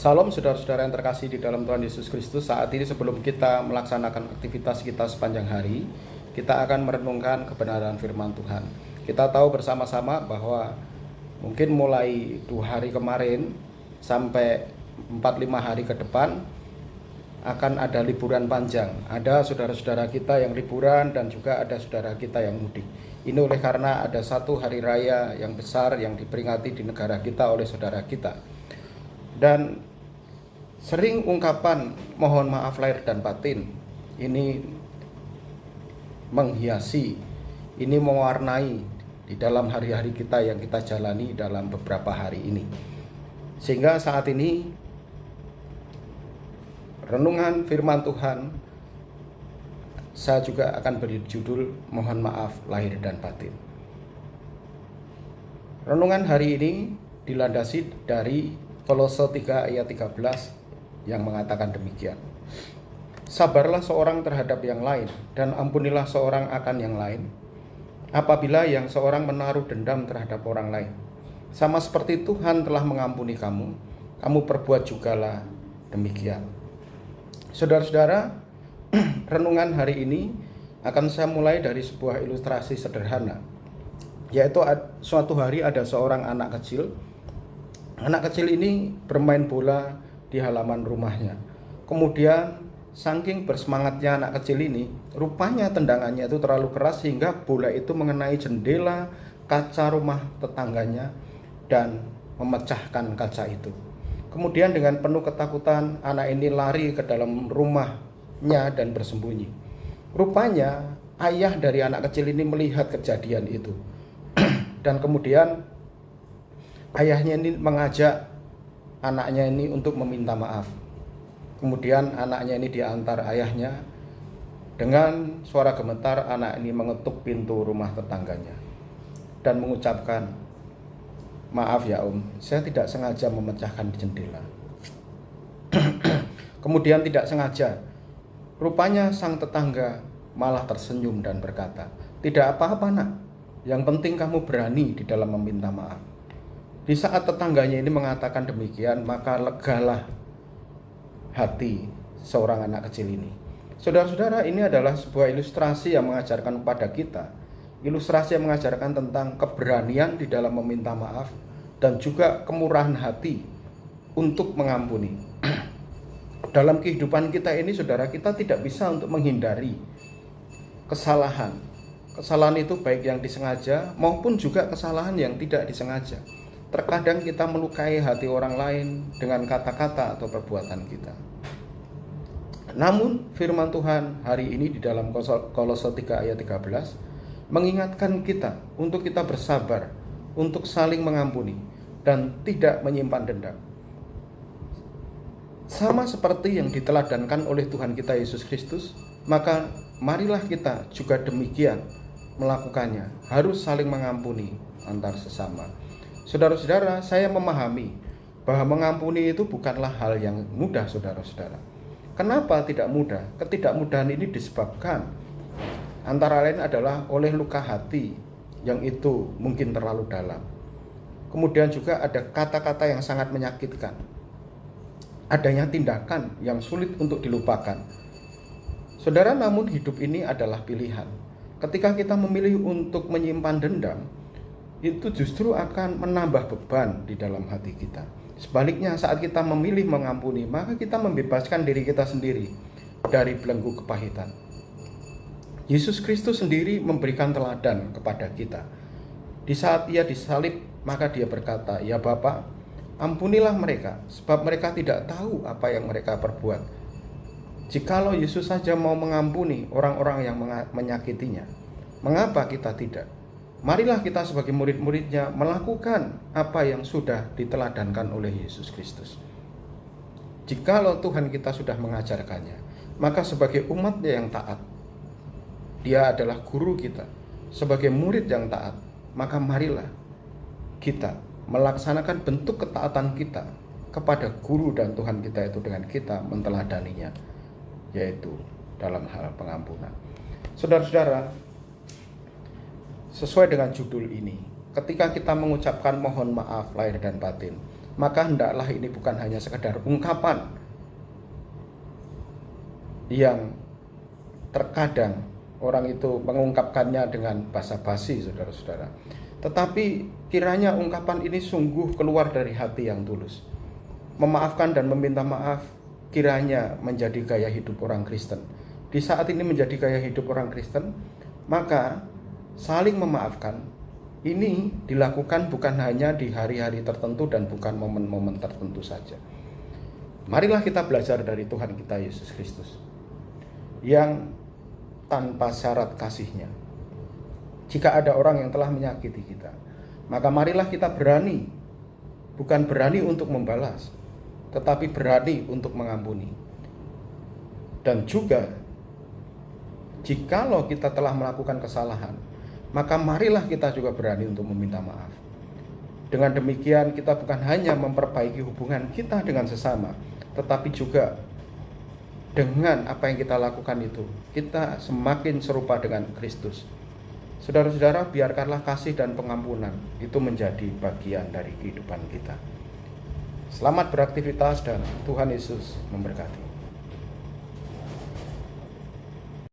Salam saudara-saudara yang terkasih di dalam Tuhan Yesus Kristus. Saat ini sebelum kita melaksanakan aktivitas kita sepanjang hari, kita akan merenungkan kebenaran firman Tuhan. Kita tahu bersama-sama bahwa mungkin mulai 2 hari kemarin sampai 4-5 hari ke depan akan ada liburan panjang. Ada saudara-saudara kita yang liburan dan juga ada saudara kita yang mudik. Ini oleh karena ada satu hari raya yang besar yang diperingati di negara kita oleh saudara kita. Dan sering ungkapan mohon maaf lahir dan batin ini menghiasi, ini mewarnai di dalam hari-hari kita yang kita jalani dalam beberapa hari ini. Sehingga saat ini renungan firman Tuhan saya juga akan beri judul mohon maaf lahir dan batin. Renungan hari ini dilandasi dari Kolose 3 ayat 13 yang mengatakan demikian. Sabarlah seorang terhadap yang lain dan ampunilah seorang akan yang lain. Apabila yang seorang menaruh dendam terhadap orang lain, sama seperti Tuhan telah mengampuni kamu, kamu perbuat jugalah demikian. Saudara-saudara, renungan hari ini akan saya mulai dari sebuah ilustrasi sederhana, yaitu suatu hari ada seorang anak kecil. Anak kecil ini bermain bola di halaman rumahnya. Kemudian saking bersemangatnya anak kecil ini, rupanya tendangannya itu terlalu keras sehingga bola itu mengenai jendela kaca rumah tetangganya dan memecahkan kaca itu. Kemudian dengan penuh ketakutan anak ini lari ke dalam rumahnya dan bersembunyi. Rupanya ayah dari anak kecil ini melihat kejadian itu. Dan kemudian ayahnya ini mengajak anaknya ini untuk meminta maaf. Kemudian anaknya ini diantar ayahnya. Dengan suara gemetar anak ini mengetuk pintu rumah tetangganya dan mengucapkan, "Maaf ya Om, saya tidak sengaja memecahkan jendela." Kemudian tidak sengaja, rupanya sang tetangga malah tersenyum dan berkata, "Tidak apa-apa nak, yang penting kamu berani di dalam meminta maaf." Di saat tetangganya ini mengatakan demikian, maka legalah hati seorang anak kecil ini. Saudara-saudara, ini adalah sebuah ilustrasi yang mengajarkan kepada kita, ilustrasi yang mengajarkan tentang keberanian di dalam meminta maaf dan juga kemurahan hati untuk mengampuni. Dalam kehidupan kita ini, saudara, kita tidak bisa untuk menghindari kesalahan. Kesalahan itu baik yang disengaja maupun juga kesalahan yang tidak disengaja. Terkadang kita melukai hati orang lain dengan kata-kata atau perbuatan kita. Namun firman Tuhan hari ini di dalam Kolose 3 ayat 13 mengingatkan kita untuk kita bersabar, untuk saling mengampuni dan tidak menyimpan dendam. Sama seperti yang diteladankan oleh Tuhan kita Yesus Kristus, maka marilah kita juga demikian melakukannya, harus saling mengampuni antar sesama. Saudara-saudara, saya memahami bahwa mengampuni itu bukanlah hal yang mudah, saudara-saudara. Kenapa tidak mudah? Ketidakmudahan ini disebabkan antara lain adalah oleh luka hati yang itu mungkin terlalu dalam. Kemudian juga ada kata-kata yang sangat menyakitkan. Adanya tindakan yang sulit untuk dilupakan. Saudara, namun hidup ini adalah pilihan. Ketika kita memilih untuk menyimpan dendam, itu justru akan menambah beban di dalam hati kita. Sebaliknya, saat kita memilih mengampuni, maka kita membebaskan diri kita sendiri dari belenggu kepahitan. Yesus Kristus sendiri memberikan teladan kepada kita. Di saat ia disalib, maka dia berkata, "Ya Bapa, ampunilah mereka, sebab mereka tidak tahu apa yang mereka perbuat." Jikalau Yesus saja mau mengampuni orang-orang yang menyakitinya, mengapa kita tidak? Marilah kita sebagai murid-muridnya melakukan apa yang sudah diteladankan oleh Yesus Kristus. Jikalau Tuhan kita sudah mengajarkannya, maka sebagai umatnya yang taat, dia adalah guru kita. Sebagai murid yang taat, maka marilah kita melaksanakan bentuk ketaatan kita kepada guru dan Tuhan kita itu dengan kita menteladaninya, yaitu dalam hal pengampunan. Saudara-saudara, sesuai dengan judul ini, ketika kita mengucapkan mohon maaf lahir dan batin, maka hendaklah ini bukan hanya sekedar ungkapan yang terkadang orang itu mengungkapkannya dengan basa-basi, saudara-saudara. Tetapi kiranya ungkapan ini sungguh keluar dari hati yang tulus. Memaafkan dan meminta maaf kiranya menjadi gaya hidup orang Kristen. Di saat ini menjadi gaya hidup orang Kristen, maka saling memaafkan ini dilakukan bukan hanya di hari-hari tertentu dan bukan momen-momen tertentu saja. Marilah kita belajar dari Tuhan kita Yesus Kristus yang tanpa syarat kasih-Nya. Jika ada orang yang telah menyakiti kita, maka marilah kita berani, bukan berani untuk membalas, tetapi berani untuk mengampuni. Dan juga jikalau kita telah melakukan kesalahan, maka marilah kita juga berani untuk meminta maaf. Dengan demikian kita bukan hanya memperbaiki hubungan kita dengan sesama, tetapi juga dengan apa yang kita lakukan itu, kita semakin serupa dengan Kristus. Saudara-saudara, biarkanlah kasih dan pengampunan itu menjadi bagian dari kehidupan kita. Selamat beraktivitas dan Tuhan Yesus memberkati.